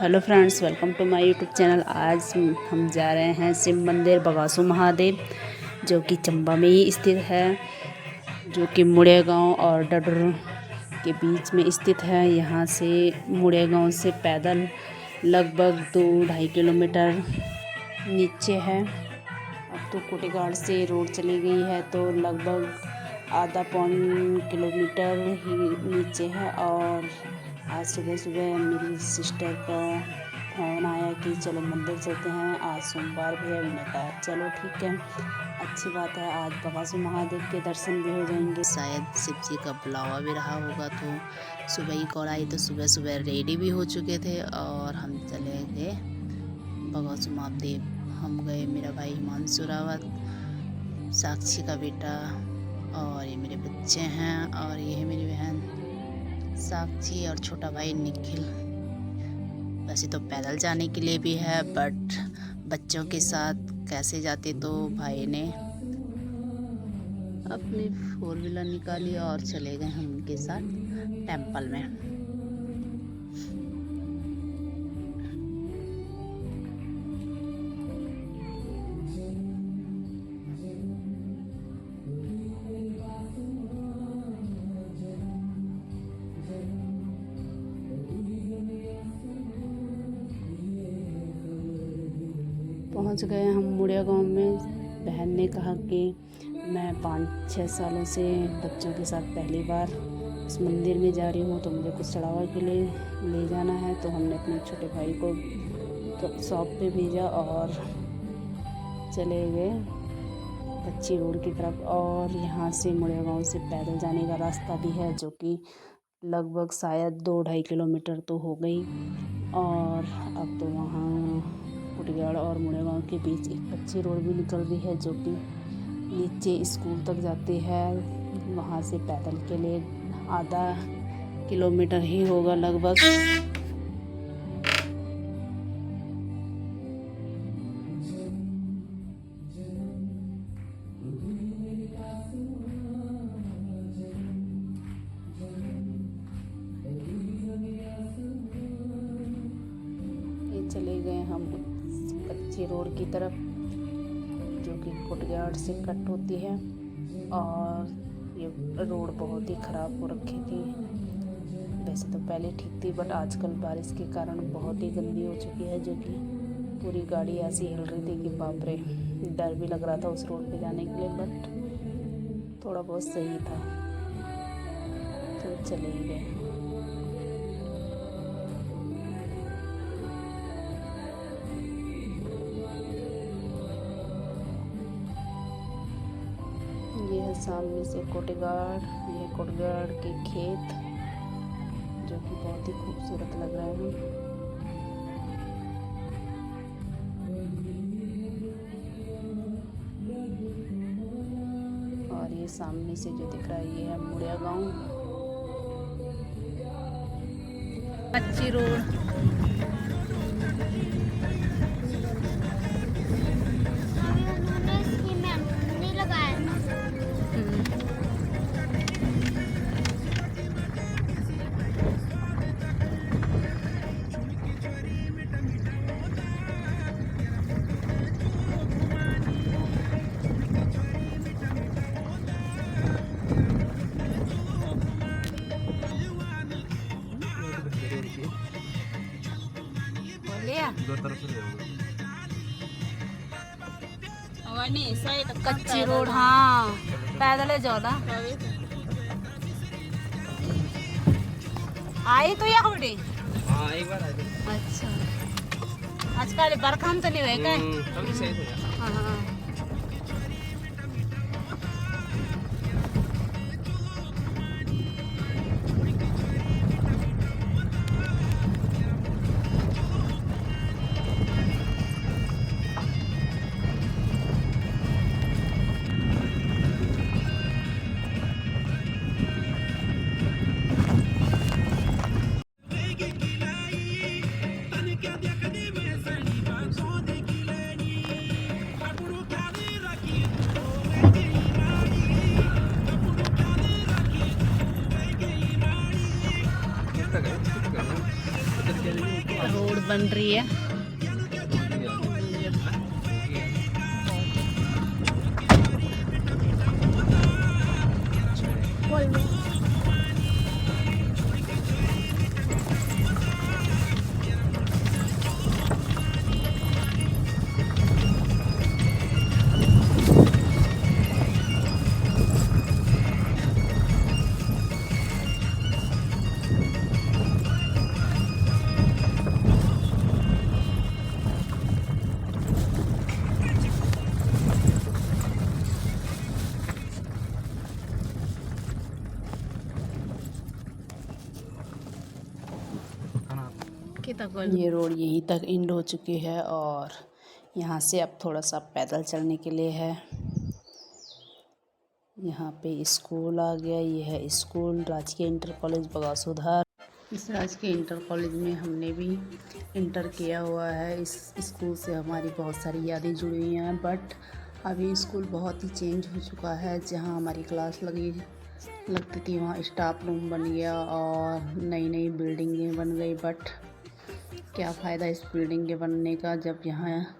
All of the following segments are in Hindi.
Hello friends, welcome to my YouTube channel. आज हम जा रहे हैं शिव मंदिर बगासू महादेव, जो कि चंबा में ही स्थित है, जो कि मुड़े गांव और डडर के बीच में स्थित है। यहाँ से मुड़े गांव से पैदल लगभग 2-2.5 किलोमीटर नीचे है। अब तो कोटेगाड़ से रोड चली गई है, तो लगभग आधा पौन किलोमीटर ही नीचे है। और आज सुबह सुबह मेरी सिस्टर का फ़ोन आया कि चलो मंदिर चलते हैं, आज सोमवार भी है। मैंने कहा चलो ठीक है, अच्छी बात है, आज बगासू महादेव के दर्शन भी हो जाएंगे। शायद शिव जी का बुलावा भी रहा होगा, तो सुबह ही कॉल आई, तो सुबह सुबह रेडी भी हो चुके थे और हम चले गए बगासू महादेव। हम गए, मेरा भाई हिमांशु रावत, साक्षी का बेटा और ये मेरे बच्चे हैं, और ये है मेरी बहन साक्षी और छोटा भाई निखिल। वैसे तो पैदल जाने के लिए भी है, बट बच्चों के साथ कैसे जाते, तो भाई ने अपनी 4 व्हीलर निकाली और चले गए हम उनके साथ टेंपल में। पहुंच गए हम मुड़िया गांव में। बहन ने कहा कि मैं 5-6 सालों से बच्चों के साथ पहली बार इस मंदिर में जा रही हूँ, तो मुझे कुछ चढ़ावा के लिए ले जाना है। तो हमने अपने छोटे भाई को तो शॉप पे भेजा और चले गए कच्ची रोड की तरफ। और यहाँ से मुड़िया गांव से पैदल जाने का रास्ता भी है, जो कि लगभग शायद 2-2.5 किलोमीटर तो हो गई। और अब तो वहाँ कोटेगाड़ और मुड़े गांव के बीच एक कच्ची रोड भी निकल रही है, जो कि नीचे स्कूल तक जाती है। वहाँ से पैदल के लिए आधा किलोमीटर ही होगा लगभग। ये चले गए हम कच्ची रोड की तरफ, जो कि कोटेगाड़ से कट होती है। और ये रोड बहुत ही ख़राब हो रखी थी। वैसे तो पहले ठीक थी, बट आजकल बारिश के कारण बहुत ही गंदी हो चुकी है, जो कि पूरी गाड़ी ऐसी हिल रही थी कि बाप रे, डर भी लग रहा था उस रोड पे जाने के लिए। बट थोड़ा बहुत सही था, तो चले ही गए। ये है सामने से कोटेगाड़, ये कोटेगाड़ के खेत, जो कि बहुत ही खूबसूरत लग रहे हैं। और ये सामने से जो दिख रहा है, ये है मुड़िया गांव। कच्ची रोड, कच्ची रोड, हाँ पैदल जाओ ना। आई तो या होड़ी, हाँ एक बार आई। अच्छा, आजकल बरखा तो नहीं हुए क्या? हाँ। रोड बन रही है। ये रोड यहीं तक एंड हो चुकी है और यहाँ से अब थोड़ा सा पैदल चलने के लिए है। यहाँ पे स्कूल आ गया। ये है स्कूल राजकीय इंटर कॉलेज बगासुधार। इस राजकीय इंटर कॉलेज में हमने भी इंटर किया हुआ है। इस स्कूल से हमारी बहुत सारी यादें जुड़ी हुई हैं, बट अभी स्कूल बहुत ही चेंज हो चुका है। जहाँ हमारी क्लास लगती थी वहाँ स्टाफ रूम बन गया और नई नई बिल्डिंगें बन गई। बट क्या फ़ायदा इस बिल्डिंग के बनने का जब यहाँ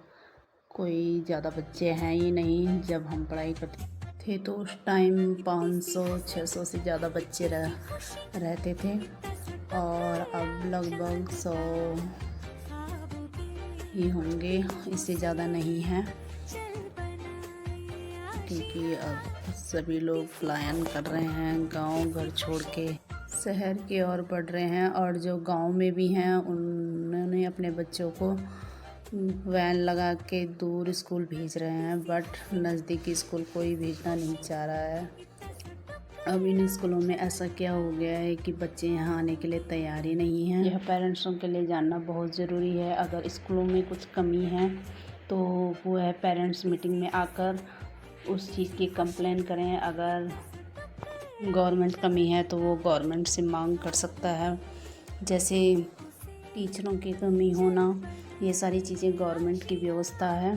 कोई ज़्यादा बच्चे हैं ही नहीं। जब हम पढ़ाई करते थे तो उस टाइम 500-600 से ज़्यादा बच्चे रहते थे और अब लगभग 100 ही होंगे, इससे ज़्यादा नहीं है, क्योंकि अब सभी लोग पलायन कर रहे हैं। गांव घर छोड़ के शहर की ओर बढ़ रहे हैं और जो गांव में भी हैं उन्होंने अपने बच्चों को वैन लगा के दूर स्कूल भेज रहे हैं, बट नज़दीकी स्कूल कोई भेजना नहीं चाह रहा है। अब इन स्कूलों में ऐसा क्या हो गया है कि बच्चे यहाँ आने के लिए तैयार ही नहीं हैं। यह पेरेंट्सों के लिए जानना बहुत ज़रूरी है। अगर स्कूलों में कुछ कमी है तो वो है पेरेंट्स मीटिंग में आकर उस चीज़ की कंप्लेन करें। अगर गवर्नमेंट कमी है तो वो गवर्नमेंट से मांग कर सकता है, जैसे टीचरों की कमी होना, ये सारी चीज़ें गवर्नमेंट की व्यवस्था है।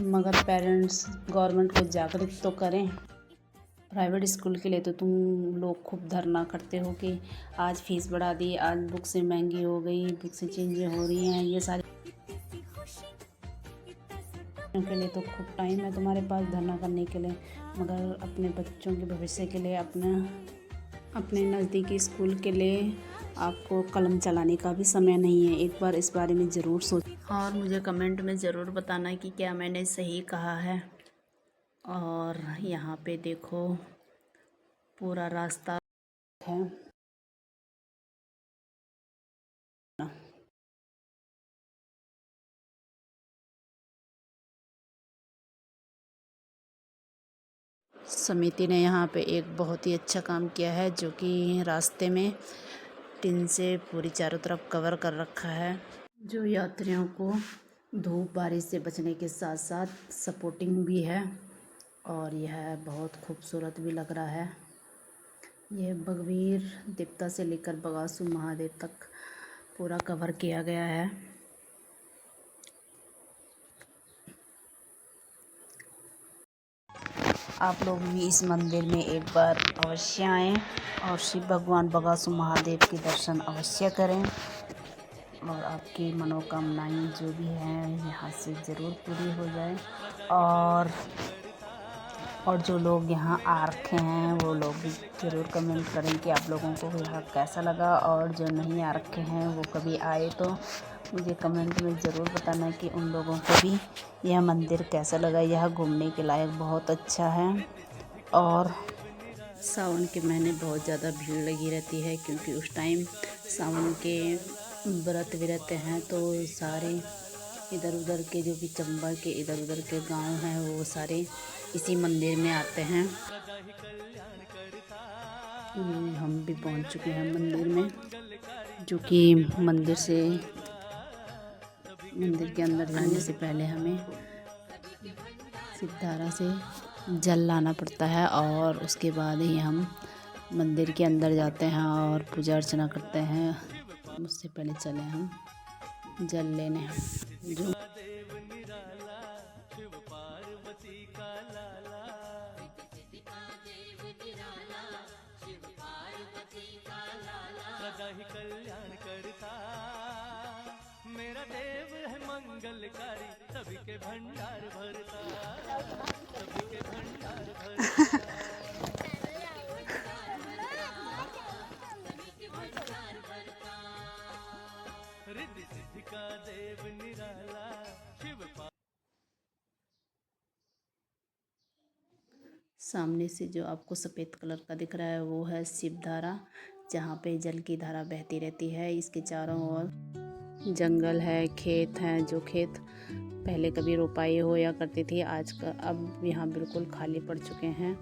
मगर पेरेंट्स गवर्नमेंट को जागरूक तो करें। प्राइवेट स्कूल के लिए तो तुम लोग खूब धरना करते हो कि आज फ़ीस बढ़ा दी, आज बुक्सें महंगी हो गई, बुक्सें चेंज हो रही हैं, ये सारी के लिए तो खूब टाइम है तुम्हारे पास धरना करने के लिए, मगर अपने बच्चों के भविष्य के लिए, अपने नज़दीकी स्कूल के लिए आपको कलम चलाने का भी समय नहीं है। एक बार इस बारे में ज़रूर सोच और मुझे कमेंट में ज़रूर बताना कि क्या मैंने सही कहा है। और यहाँ पे देखो पूरा रास्ता है। समिति ने यहाँ पे एक बहुत ही अच्छा काम किया है, जो कि रास्ते में टिन से पूरी चारों तरफ कवर कर रखा है, जो यात्रियों को धूप बारिश से बचने के साथ साथ सपोर्टिंग भी है और यह बहुत खूबसूरत भी लग रहा है। यह बगवीर देवता से लेकर बगासु महादेव तक पूरा कवर किया गया है। आप लोग भी इस मंदिर में एक बार अवश्य आएं और शिव भगवान बगासु महादेव के दर्शन अवश्य करें और आपकी मनोकामनाएं जो भी हैं यहाँ से ज़रूर पूरी हो जाए। और जो लोग यहाँ आ रखे हैं वो लोग भी ज़रूर कमेंट करें कि आप लोगों को यहाँ कैसा लगा, और जो नहीं आ रखे हैं वो कभी आए तो मुझे कमेंट में ज़रूर बताना कि उन लोगों को भी यह मंदिर कैसा लगा। यह घूमने के लायक बहुत अच्छा है और सावन के महीने बहुत ज़्यादा भीड़ लगी रहती है, क्योंकि उस टाइम सावन के व्रत भी रहते हैं, तो सारे इधर उधर के जो भी चंबा के इधर उधर के गांव हैं वो सारे इसी मंदिर में आते हैं। हम भी पहुंच चुके हैं मंदिर में, जो कि मंदिर के अंदर जाने से पहले हमें सिद्धारा से जल लाना पड़ता है और उसके बाद ही हम मंदिर के अंदर जाते हैं और पूजा अर्चना करते हैं। उससे पहले चले हम जल लेने। जो सदा ही कल्याण करता मंगलकारी सभी के भंडार भरता, सभी के भंडार भरता। रिद्धि सिद्धि का देव निराला शिव। सामने से जो आपको सफ़ेद कलर का दिख रहा है वो है शिवधारा, जहाँ पे जल की धारा बहती रहती है। इसके चारों ओर जंगल है, खेत हैं, जो खेत पहले कभी रोपाई होया करती थी, आज का अब यहाँ बिल्कुल खाली पड़ चुके हैं।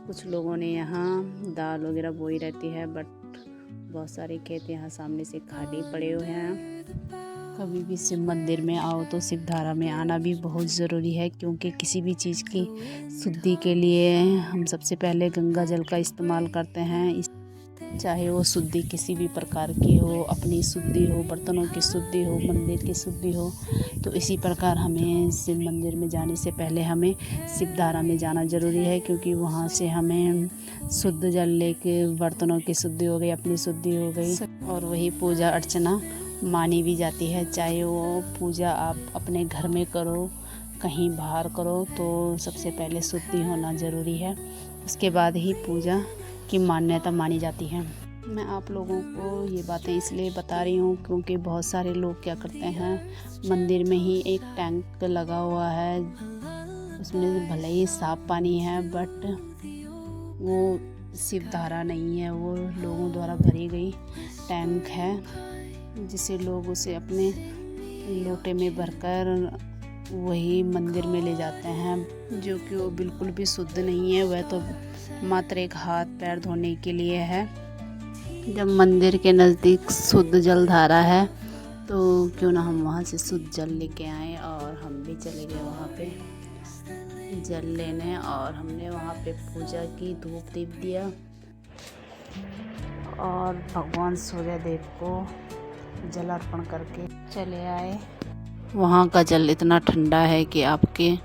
कुछ लोगों ने यहाँ दाल वगैरह बोई रहती है, बट बहुत सारे खेत यहाँ सामने से खाली पड़े हुए हैं। कभी भी शिव मंदिर में आओ तो शिवधारा में आना भी बहुत ज़रूरी है, क्योंकि किसी भी चीज़ की शुद्धि के लिए हम सबसे पहले गंगा जल का इस्तेमाल करते हैं। चाहे वो शुद्धि किसी भी प्रकार की हो, अपनी शुद्धि हो, बर्तनों की शुद्धि हो, मंदिर की शुद्धि हो, तो इसी प्रकार हमें शिव मंदिर में जाने से पहले हमें शिवधारा में जाना ज़रूरी है, क्योंकि वहाँ से हमें शुद्ध जल लेके बर्तनों की शुद्धि हो गई, अपनी शुद्धि हो गई, और वही पूजा अर्चना मानी भी जाती है। चाहे वो पूजा आप अपने घर में करो, कहीं बाहर करो, तो सबसे पहले शुद्धि होना ज़रूरी है, उसके बाद ही पूजा की मान्यता मानी जाती है। मैं आप लोगों को ये बातें इसलिए बता रही हूँ क्योंकि बहुत सारे लोग क्या करते हैं, मंदिर में ही एक टैंक लगा हुआ है, उसमें भले ही साफ पानी है, बट वो शिवधारा नहीं है, वो लोगों द्वारा भरी गई टैंक है, जिसे लोग उसे अपने लोटे में भरकर वही मंदिर में ले जाते हैं, जो कि वो बिल्कुल भी शुद्ध नहीं है। वह तो मात्र एक हाथ पैर धोने के लिए है। जब मंदिर के नज़दीक शुद्ध जल धारा है तो क्यों ना हम वहाँ से शुद्ध जल लेके आएँ, और हम भी चले गए वहाँ पे जल लेने, और हमने वहाँ पे पूजा की, धूप दीप दिया, और भगवान सूर्य देव को जल अर्पण करके चले आए। वहाँ का जल इतना ठंडा है कि आपके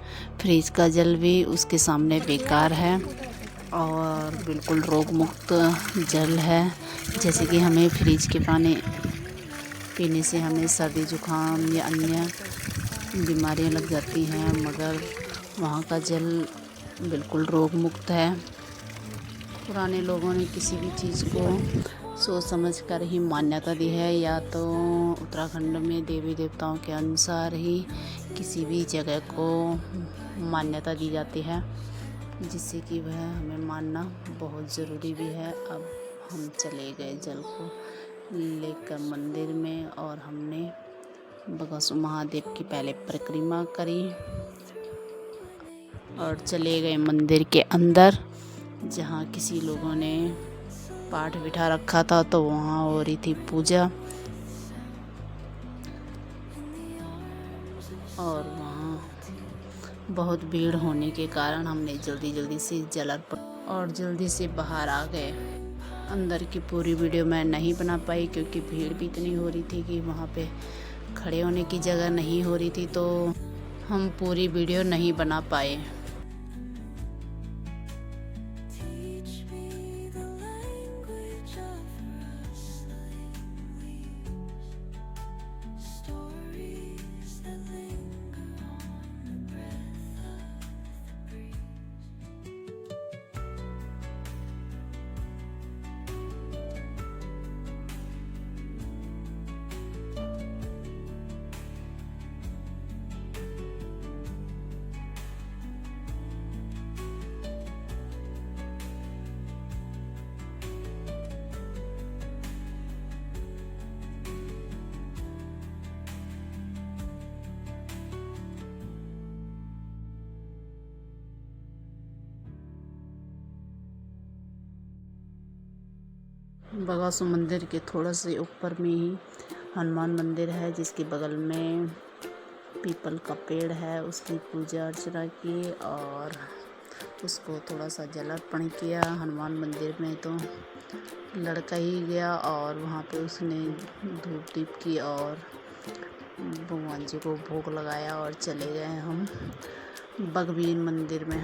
फ्रिज का जल भी उसके सामने बेकार है, और बिल्कुल रोग मुक्त जल है। जैसे कि हमें फ्रिज के पानी पीने से हमें सर्दी जुकाम या अन्य बीमारियां लग जाती हैं, मगर वहाँ का जल बिल्कुल रोग मुक्त है। पुराने लोगों ने किसी भी चीज़ को सोच समझ कर ही मान्यता दी है, या तो उत्तराखंड में देवी देवताओं के अनुसार ही किसी भी जगह को मान्यता दी जाती है, जिससे कि वह हमें मानना बहुत ज़रूरी भी है। अब हम चले गए जल को लेकर मंदिर में, और हमने बगासु महादेव की पहले परिक्रमा करी और चले गए मंदिर के अंदर, जहाँ किसी लोगों ने पाठ बिठा रखा था, तो वहाँ हो रही थी पूजा, और वहाँ बहुत भीड़ होने के कारण हमने जल्दी से जल अर्पण और जल्दी से बाहर आ गए। अंदर की पूरी वीडियो मैं नहीं बना पाई, क्योंकि भीड़ भी इतनी हो रही थी कि वहाँ पे खड़े होने की जगह नहीं हो रही थी, तो हम पूरी वीडियो नहीं बना पाए। बगासु मंदिर के थोड़ा से ऊपर में ही हनुमान मंदिर है, जिसके बगल में पीपल का पेड़ है। उसकी पूजा अर्चना की और उसको थोड़ा सा जल अर्पण किया। हनुमान मंदिर में तो लड़का ही गया और वहाँ पे उसने धूप दीप की और भगवान जी को भोग लगाया और चले गए हम बगबीर मंदिर में।